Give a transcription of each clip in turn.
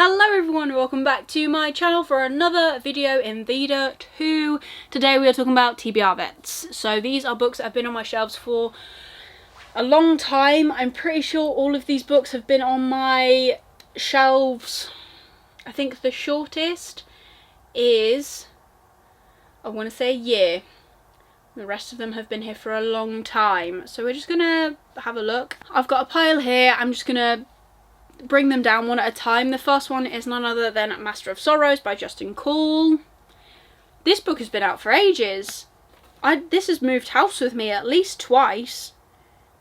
Hello everyone, welcome back to my channel for another video in Vida 2. Today we are talking about TBR Vets. So these are books that have been on my shelves for a long time. I'm pretty sure all of these books have been on my shelves. I think the shortest is, I want to say, a year. The rest of them have been here for a long time. So we're just going to have a look. I've got a pile here. I'm just going to bring them down one at a time. The first one is none other than Master of Sorrows by Justin Call. This book has been out for ages. This has moved house with me at least twice.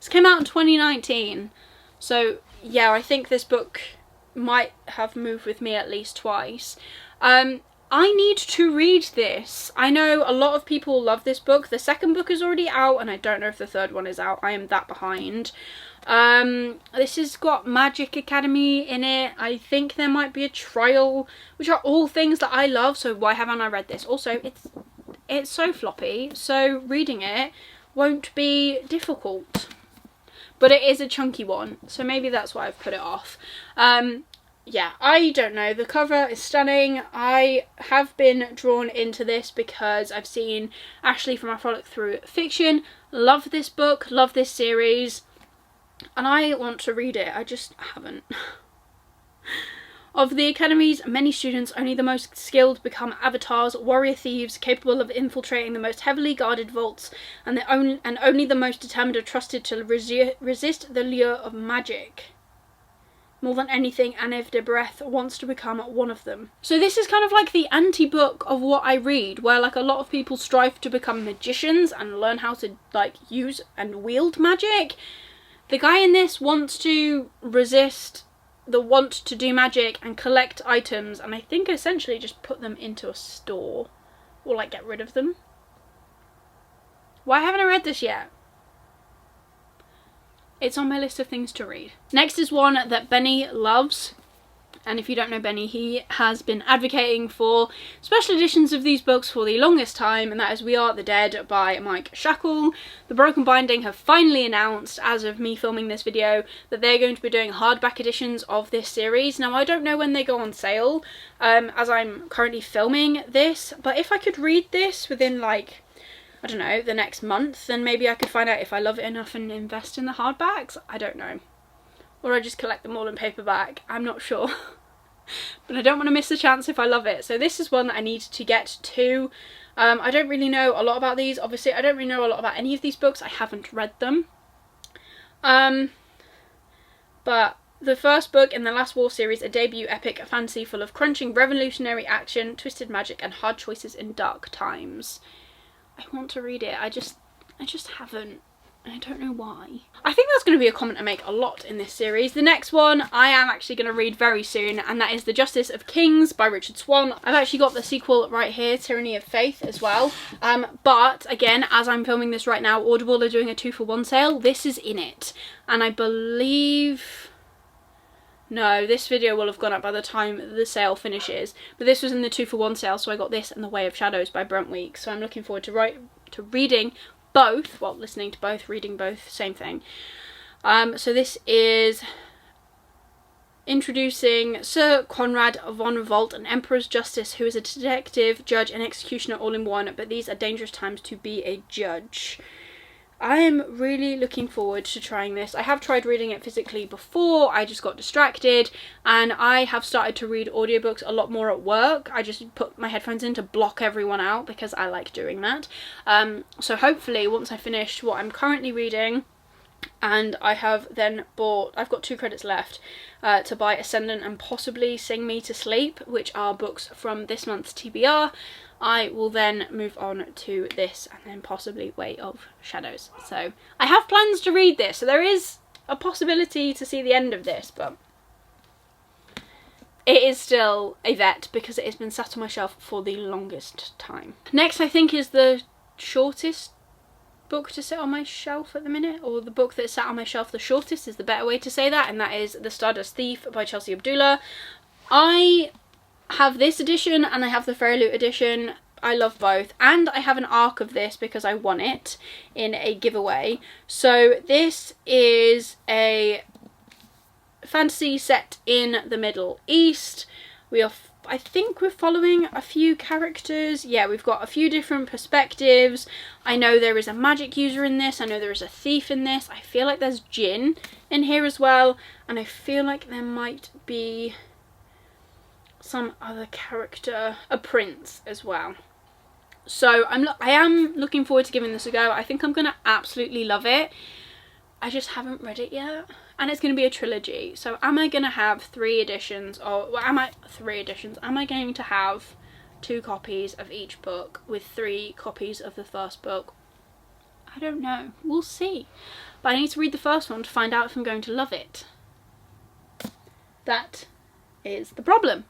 This came out in 2019. So yeah, I think this book might have moved with me at least twice. I need to read this. I know a lot of people love this book. The second book is already out and I don't know if the third one is out. I am that behind. This has got Magic Academy in it. I think there might be a trial, which are all things that I love, so why haven't I read this? Also, it's so floppy, so reading it won't be difficult. But it is a chunky one, so maybe that's why I've put it off. Yeah, I don't know. The cover is stunning. I have been drawn into this because I've seen Ashley from I Frolic Through Fiction love this book, love this series, and I want to read it. I just haven't. Of the Academy's many students, only the most skilled become avatars, warrior thieves capable of infiltrating the most heavily guarded vaults, and only the most determined are trusted to resist the lure of magic. More than anything, Aniv de Breth wants to become one of them. So this is kind of like the anti-book of what I read, where like a lot of people strive to become magicians and learn how to like use and wield magic. The guy in this wants to resist the want to do magic and collect items, and I think essentially just put them into a store or like get rid of them. Why haven't I read this yet? It's on my list of things to read. Next is one that Benny loves. And if you don't know Benny, he has been advocating for special editions of these books for the longest time, and that is We Are the Dead by Mike Shackle. The Broken Binding have finally announced, as of me filming this video, that they're going to be doing hardback editions of this series. Now, I don't know when they go on sale, as I'm currently filming this, but if I could read this within like, I don't know, the next month, then maybe I could find out if I love it enough and invest in the hardbacks. I don't know. Or I just collect them all in paperback. I'm not sure. But I don't want to miss the chance if I love it. So this is one that I need to get to. I don't really know a lot about these. Obviously, I don't really know a lot about any of these books. I haven't read them. But the first book in the Last War series, a debut epic fantasy full of crunching revolutionary action, twisted magic, and hard choices in dark times. I want to read it. I just haven't. I don't know why. I think that's going to be a comment I make a lot in this series. The next one I am actually going to read very soon, and that is The Justice of Kings by Richard Swan. I've actually got the sequel right here, Tyranny of Faith, as well. But again, as I'm filming this right now, Audible are doing a 2-for-1 sale. This is in it. And I believe... No, this video will have gone up by the time the sale finishes. But this was in the 2-for-1 sale, so I got this and The Way of Shadows by Brent Weeks. So I'm looking forward to reading both, well, listening to both, reading both, same thing. So this is introducing Sir Conrad von Revolt, an Emperor's Justice who is a detective, judge and executioner all in one, but these are dangerous times to be a judge. I am really looking forward to trying this. I have tried reading it physically before, I just got distracted, and I have started to read audiobooks a lot more at work. I just put my headphones in to block everyone out because I like doing that. So hopefully once I finish what I'm currently reading, and I have then bought, I've got 2 credits left to buy Ascendant and possibly Sing Me to Sleep, which are books from this month's TBR. I will then move on to this and then possibly Way of Shadows. So I have plans to read this, so there is a possibility to see the end of this, but it is still a vet because it has been sat on my shelf for the longest time. Next, I think, is the shortest book to sit on my shelf at the minute, or the book that sat on my shelf the shortest is the better way to say that, and that is The Stardust Thief by Chelsea Abdullah. I have this edition and I have the Fairy Loot edition. I love both, and I have an ARC of this because I won it in a giveaway. So this is a fantasy set in the Middle East. I think we're following a few characters. Yeah, we've got a few different perspectives. I know there is a magic user in this. I know there is a thief in this. I feel like there's Jinn in here as well. And I feel like there might be some other character, a prince as well. So I am looking forward to giving this a go. I think I'm going to absolutely love it. I just haven't read it yet. And it's going to be a trilogy. So am I going to have 3 editions, or well, am I going to have 2 copies of each book with 3 copies of the first book? I don't know. We'll see. But I need to read the first one to find out if I'm going to love it. That is the problem.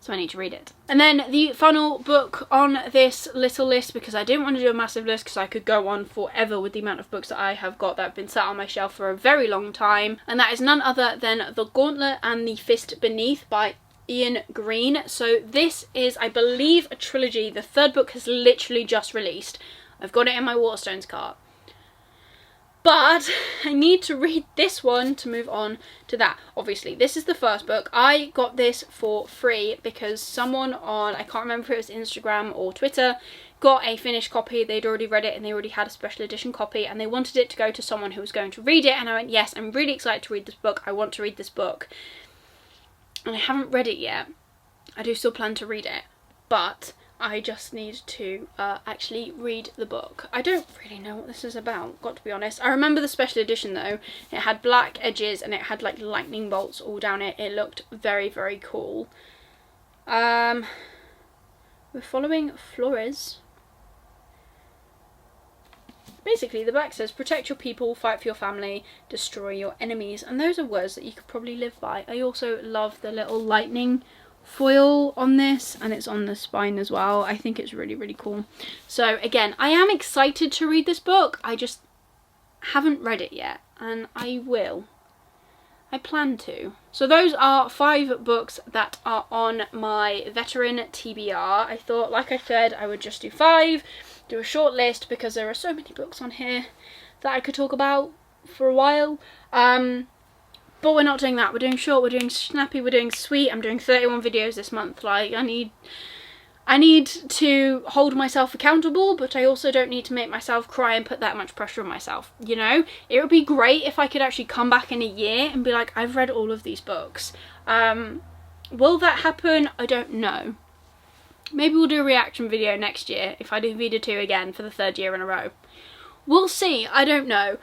So I need to read it. And then the final book on this little list, because I didn't want to do a massive list because I could go on forever with the amount of books that I have got that have been sat on my shelf for a very long time. And that is none other than The Gauntlet and the Fist Beneath by Ian Green. So this is, I believe, a trilogy. The 3rd book has literally just released. I've got it in my Waterstones cart. But I need to read this one to move on to that. Obviously, this is the first book. I got this for free because someone on, I can't remember if it was Instagram or Twitter, got a finished copy. They'd already read it and they already had a special edition copy and they wanted it to go to someone who was going to read it. And I went, yes, I'm really excited to read this book. I want to read this book. And I haven't read it yet. I do still plan to read it. But I just need to actually read the book. I don't really know what this is about, got to be honest. I remember the special edition though. It had black edges and it had like lightning bolts all down it. It looked very, very cool. We're following Flores. Basically, the back says, protect your people, fight for your family, destroy your enemies. And those are words that you could probably live by. I also love the little lightning foil on this, and it's on the spine as well. I think it's really, really cool. So again, I am excited to read this book. I just haven't read it yet, and I will. I plan to. So those are 5 books that are on my veteran TBR. I thought, like I said, I would just do 5, do a short list, because there are so many books on here that I could talk about for a while. But we're not doing that. We're doing short, we're doing snappy, we're doing sweet. I'm doing 31 videos this month. Like, I need to hold myself accountable, but I also don't need to make myself cry and put that much pressure on myself, you know? It would be great if I could actually come back in a year and be like, I've read all of these books. Will that happen? I don't know. Maybe we'll do a reaction video next year if I do Vida 2 again for the 3rd year in a row. We'll see. I don't know.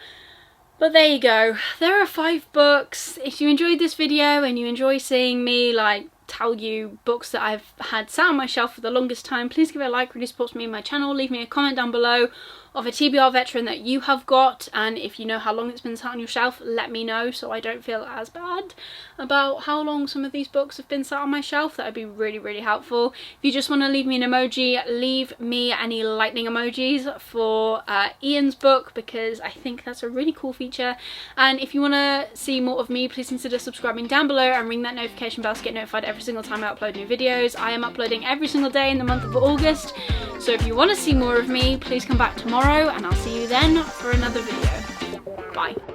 But there you go. There are 5 books. If you enjoyed this video and you enjoy seeing me like tell you books that I've had sat on my shelf for the longest time, please give it a like, really supports me and my channel. Leave me a comment down below of a TBR veteran that you have got, and if you know how long it's been sat on your shelf, let me know so I don't feel as bad about how long some of these books have been sat on my shelf. That would be really, really helpful. If you just want to leave me an emoji, leave me any lightning emojis for Ian's book, because I think that's a really cool feature. And if you want to see more of me, please consider subscribing down below and ring that notification bell to get notified every single time I upload new videos. I am uploading every single day in the month of August, so if you want to see more of me, please come back tomorrow and I'll see you then for another video. Bye.